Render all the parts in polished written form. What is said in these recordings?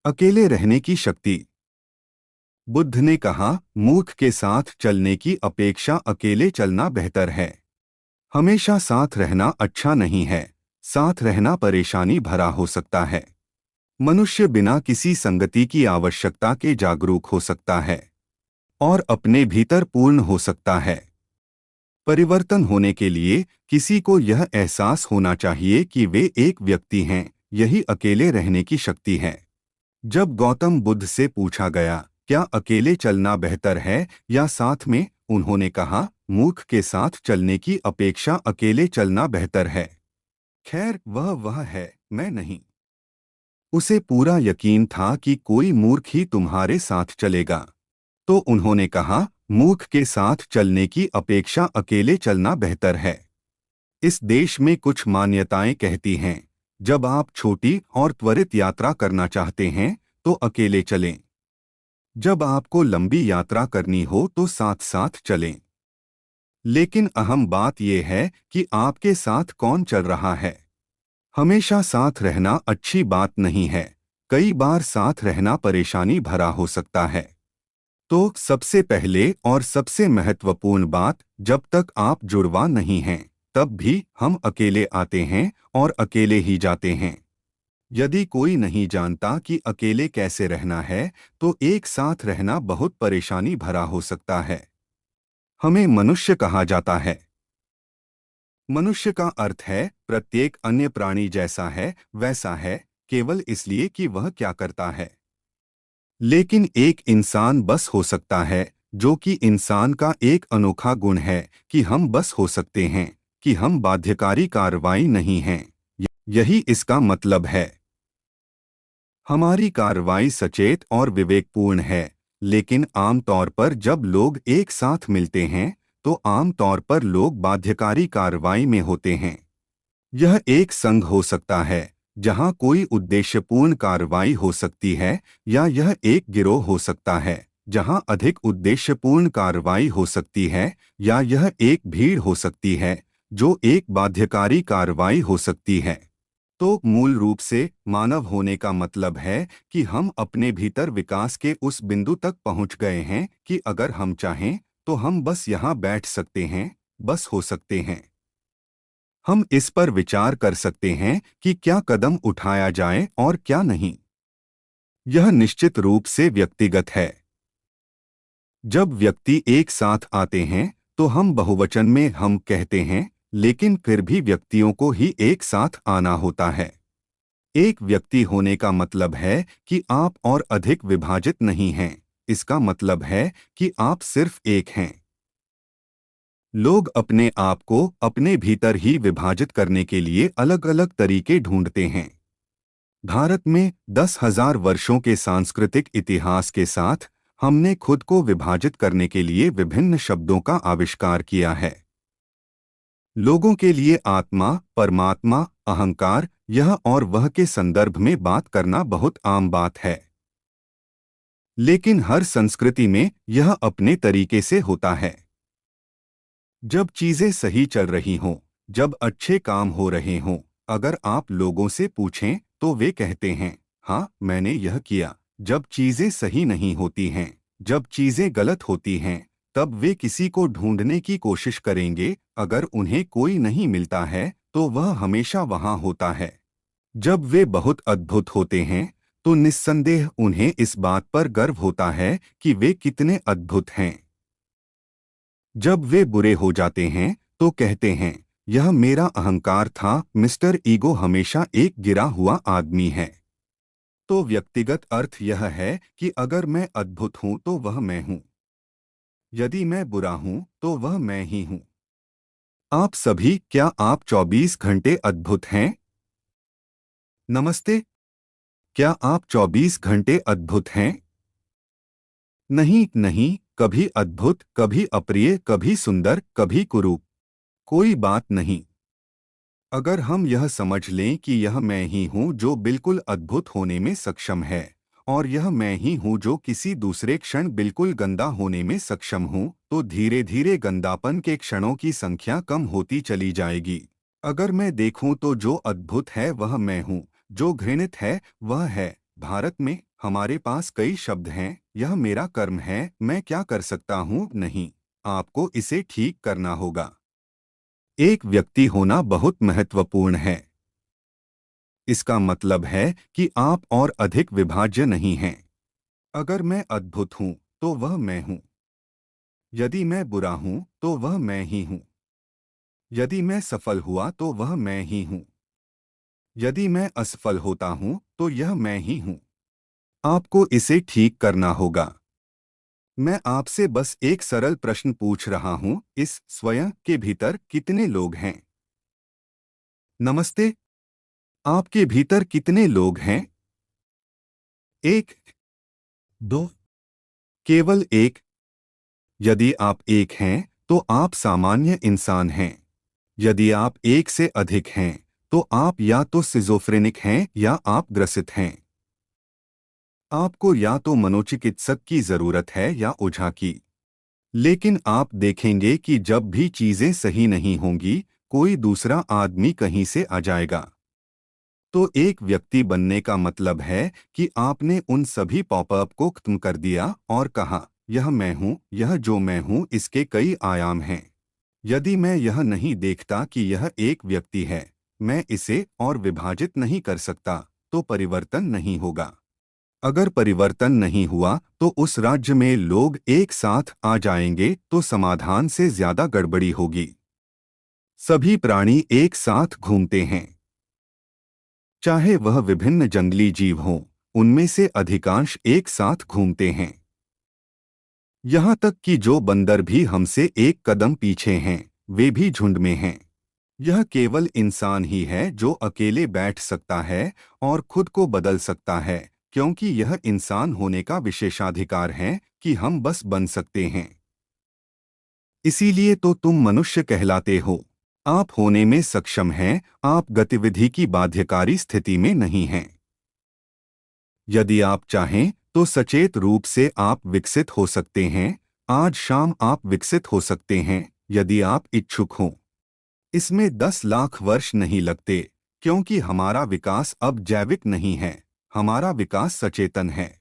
अकेले रहने की शक्ति। बुद्ध ने कहा, मूर्ख के साथ चलने की अपेक्षा अकेले चलना बेहतर है। हमेशा साथ रहना अच्छा नहीं है। साथ रहना परेशानी भरा हो सकता है। मनुष्य बिना किसी संगति की आवश्यकता के जागरूक हो सकता है और अपने भीतर पूर्ण हो सकता है। परिवर्तन होने के लिए किसी को यह एहसास होना चाहिए कि वे एक व्यक्ति हैं। यही अकेले रहने की शक्ति है। जब गौतम बुद्ध से पूछा गया, क्या अकेले चलना बेहतर है या साथ में, उन्होंने कहा, मूर्ख के साथ चलने की अपेक्षा अकेले चलना बेहतर है। खैर, वह है, मैं नहीं। उसे पूरा यकीन था कि कोई मूर्ख ही तुम्हारे साथ चलेगा। तो उन्होंने कहा, मूर्ख के साथ चलने की अपेक्षा अकेले चलना बेहतर है। इस देश में कुछ मान्यताएं कहती हैं, जब आप छोटी और त्वरित यात्रा करना चाहते हैं तो अकेले चलें। जब आपको लंबी यात्रा करनी हो तो साथ साथ चलें। लेकिन अहम बात यह है कि आपके साथ कौन चल रहा है। हमेशा साथ रहना अच्छी बात नहीं है। कई बार साथ रहना परेशानी भरा हो सकता है। तो सबसे पहले और सबसे महत्वपूर्ण बात, जब तक आप जुड़वा नहीं हैं तब भी हम अकेले आते हैं और अकेले ही जाते हैं। यदि कोई नहीं जानता कि अकेले कैसे रहना है तो एक साथ रहना बहुत परेशानी भरा हो सकता है। हमें मनुष्य कहा जाता है। मनुष्य का अर्थ है प्रत्येक अन्य प्राणी जैसा है वैसा है, केवल इसलिए कि वह क्या करता है। लेकिन एक इंसान बस हो सकता है, जो कि इंसान का एक अनोखा गुण है कि हम बस हो सकते हैं, कि हम बाध्यकारी कार्रवाई नहीं हैं। यही इसका मतलब है। हमारी कार्रवाई सचेत और विवेकपूर्ण है, लेकिन आमतौर पर जब लोग एक साथ मिलते हैं तो आमतौर पर लोग बाध्यकारी कार्रवाई में होते हैं। यह एक संघ हो सकता है जहां कोई उद्देश्यपूर्ण कार्रवाई हो सकती है, या यह एक गिरोह हो सकता है जहां अधिक उद्देश्यपूर्ण कार्रवाई हो सकती है, या यह एक भीड़ हो सकती है जो एक बाध्यकारी कार्रवाई हो सकती है। तो मूल रूप से मानव होने का मतलब है कि हम अपने भीतर विकास के उस बिंदु तक पहुंच गए हैं कि अगर हम चाहें तो हम बस यहाँ बैठ सकते हैं, बस हो सकते हैं। हम इस पर विचार कर सकते हैं कि क्या कदम उठाया जाए और क्या नहीं। यह निश्चित रूप से व्यक्तिगत है। जब व्यक्ति एक साथ आते हैं तो हम बहुवचन में हम कहते हैं, लेकिन फिर भी व्यक्तियों को ही एक साथ आना होता है। एक व्यक्ति होने का मतलब है कि आप और अधिक विभाजित नहीं हैं। इसका मतलब है कि आप सिर्फ एक हैं। लोग अपने आप को अपने भीतर ही विभाजित करने के लिए अलग अलग तरीके ढूंढते हैं। भारत में 10,000 वर्षों के सांस्कृतिक इतिहास के साथ हमने खुद को विभाजित करने के लिए विभिन्न शब्दों का आविष्कार किया है। लोगों के लिए आत्मा, परमात्मा, अहंकार, यह और वह के संदर्भ में बात करना बहुत आम बात है। लेकिन हर संस्कृति में यह अपने तरीके से होता है। जब चीजें सही चल रही हों, जब अच्छे काम हो रहे हों, अगर आप लोगों से पूछें तो वे कहते हैं, हाँ मैंने यह किया। जब चीजें सही नहीं होती हैं, जब चीजें गलत होती हैं, तब वे किसी को ढूंढने की कोशिश करेंगे। अगर उन्हें कोई नहीं मिलता है तो वह हमेशा वहां होता है। जब वे बहुत अद्भुत होते हैं तो निस्संदेह उन्हें इस बात पर गर्व होता है कि वे कितने अद्भुत हैं। जब वे बुरे हो जाते हैं तो कहते हैं, यह मेरा अहंकार था। मिस्टर ईगो हमेशा एक गिरा हुआ आदमी है। तो व्यक्तिगत अर्थ यह है कि अगर मैं अद्भुत हूं तो वह मैं हूं। यदि मैं बुरा हूं तो वह मैं ही हूं। आप सभी, क्या आप 24 घंटे अद्भुत हैं? नमस्ते। क्या आप 24 घंटे अद्भुत हैं? नहीं नहीं, कभी अद्भुत, कभी अप्रिय, कभी सुंदर, कभी कुरूप। कोई बात नहीं। अगर हम यह समझ लें कि यह मैं ही हूँ जो बिल्कुल अद्भुत होने में सक्षम है, और यह मैं ही हूँ जो किसी दूसरे क्षण बिल्कुल गंदा होने में सक्षम हूँ, तो धीरे धीरे गंदापन के क्षणों की संख्या कम होती चली जाएगी। अगर मैं देखूं तो जो अद्भुत है वह मैं हूँ, जो घृणित है वह है। भारत में हमारे पास कई शब्द हैं, यह मेरा कर्म है, मैं क्या कर सकता हूँ, नहीं, आपको इसे ठीक करना होगा। एक व्यक्ति होना बहुत महत्वपूर्ण है। इसका मतलब है कि आप और अधिक विभाज्य नहीं हैं। अगर मैं अद्भुत हूँ, तो वह मैं हूँ। यदि मैं बुरा हूँ, तो वह मैं ही हूँ। यदि मैं सफल हुआ, तो वह मैं ही हूँ। यदि मैं असफल होता हूँ, तो यह मैं ही हूँ। आपको इसे ठीक करना होगा। मैं आपसे बस एक सरल प्रश्न पूछ रहा हूँ, इस स्वयं के भीतर कितने लोग हैं? नमस्ते। आपके भीतर कितने लोग हैं? एक, दो, केवल एक। यदि आप एक हैं, तो आप सामान्य इंसान हैं। यदि आप एक से अधिक हैं, तो आप या तो सिजोफ्रेनिक हैं या आप ग्रसित हैं। आपको या तो मनोचिकित्सक की जरूरत है या ओझा की। लेकिन आप देखेंगे कि जब भी चीजें सही नहीं होंगी, कोई दूसरा आदमी कहीं से आ जाएगा। तो एक व्यक्ति बनने का मतलब है कि आपने उन सभी पॉपअप को खत्म कर दिया और कहा, यह मैं हूं, यह जो मैं हूं, इसके कई आयाम हैं। यदि मैं यह नहीं देखता कि यह एक व्यक्ति है, मैं इसे और विभाजित नहीं कर सकता, तो परिवर्तन नहीं होगा। अगर परिवर्तन नहीं हुआ, तो उस राज्य में लोग एक साथ आ जाएंगे, तो समाधान से ज्यादा गड़बड़ी होगी। सभी प्राणी एक साथ घूमते हैं। चाहे वह विभिन्न जंगली जीव हों, उनमें से अधिकांश एक साथ घूमते हैं। यहाँ तक कि जो बंदर भी हमसे एक कदम पीछे हैं, वे भी झुंड में हैं। यह केवल इंसान ही है जो अकेले बैठ सकता है और खुद को बदल सकता है, क्योंकि यह इंसान होने का विशेषाधिकार है कि हम बस बन सकते हैं। इसीलिए तो तुम मनुष्य कहलाते हो। आप होने में सक्षम हैं, आप गतिविधि की बाध्यकारी स्थिति में नहीं हैं। यदि आप चाहें, तो सचेत रूप से आप विकसित हो सकते हैं। आज शाम आप विकसित हो सकते हैं, यदि आप इच्छुक हों। इसमें 10 लाख वर्ष नहीं लगते, क्योंकि हमारा विकास अब जैविक नहीं है, हमारा विकास सचेतन है।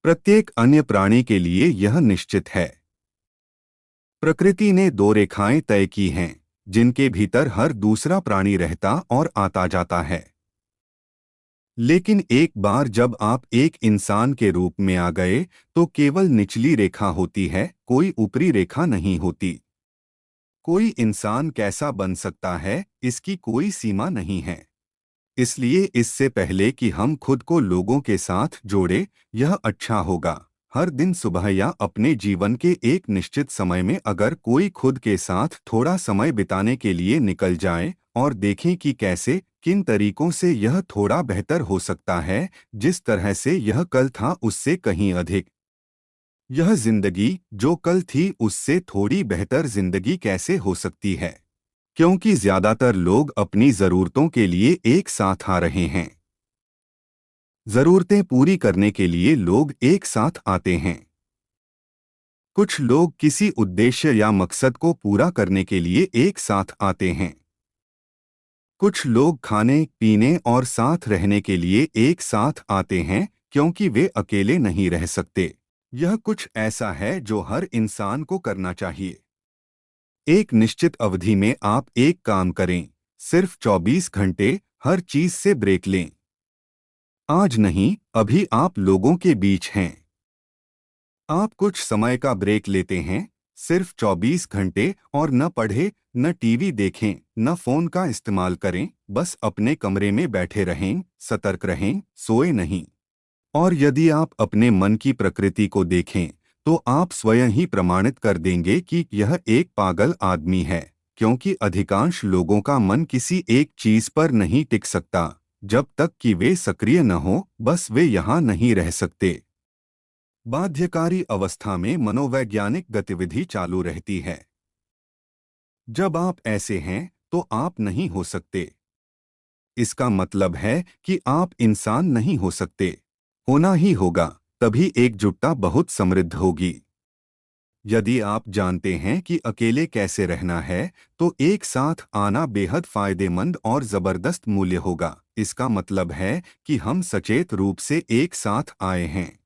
प्रत्येक अन्य प्राणी के लिए यह निश्चित है। प्रकृति ने 2 रेखाएं तय की हैं, जिनके भीतर हर दूसरा प्राणी रहता और आता जाता है। लेकिन एक बार जब आप एक इंसान के रूप में आ गए, तो केवल निचली रेखा होती है, कोई ऊपरी रेखा नहीं होती। कोई इंसान कैसा बन सकता है, इसकी कोई सीमा नहीं है। इसलिए इससे पहले कि हम खुद को लोगों के साथ जोड़े, यह अच्छा होगा हर दिन सुबह या अपने जीवन के एक निश्चित समय में अगर कोई खुद के साथ थोड़ा समय बिताने के लिए निकल जाए और देखें कि कैसे, किन तरीकों से यह थोड़ा बेहतर हो सकता है, जिस तरह से यह कल था उससे कहीं अधिक। यह जिंदगी जो कल थी उससे थोड़ी बेहतर जिंदगी कैसे हो सकती है? क्योंकि ज्यादातर लोग अपनी जरूरतों के लिए एक साथ आ रहे हैं। जरूरतें पूरी करने के लिए लोग एक साथ आते हैं। कुछ लोग किसी उद्देश्य या मकसद को पूरा करने के लिए एक साथ आते हैं। कुछ लोग खाने, पीने और साथ रहने के लिए एक साथ आते हैं, क्योंकि वे अकेले नहीं रह सकते। यह कुछ ऐसा है जो हर इंसान को करना चाहिए। एक निश्चित अवधि में आप एक काम करें, सिर्फ 24 घंटे, हर चीज से ब्रेक लें। आज नहीं, अभी आप लोगों के बीच हैं। आप कुछ समय का ब्रेक लेते हैं, सिर्फ 24 घंटे, और न पढ़ें, न टीवी देखें, न फोन का इस्तेमाल करें, बस अपने कमरे में बैठे रहें, सतर्क रहें, सोए नहीं। और यदि आप अपने मन की प्रकृति को देखें, तो आप स्वयं ही प्रमाणित कर देंगे कि यह एक पागल आदमी है, क्योंकि अधिकांश लोगों का मन किसी एक चीज पर नहीं टिक सकता। जब तक कि वे सक्रिय न हो, बस वे यहाँ नहीं रह सकते। बाध्यकारी अवस्था में मनोवैज्ञानिक गतिविधि चालू रहती है। जब आप ऐसे हैं, तो आप नहीं हो सकते। इसका मतलब है कि आप इंसान नहीं हो सकते। होना ही होगा, तभी एकजुटता बहुत समृद्ध होगी। यदि आप जानते हैं कि अकेले कैसे रहना है, तो एक साथ आना बेहद फायदेमंद और जबरदस्त मूल्य होगा। इसका मतलब है कि हम सचेत रूप से एक साथ आए हैं।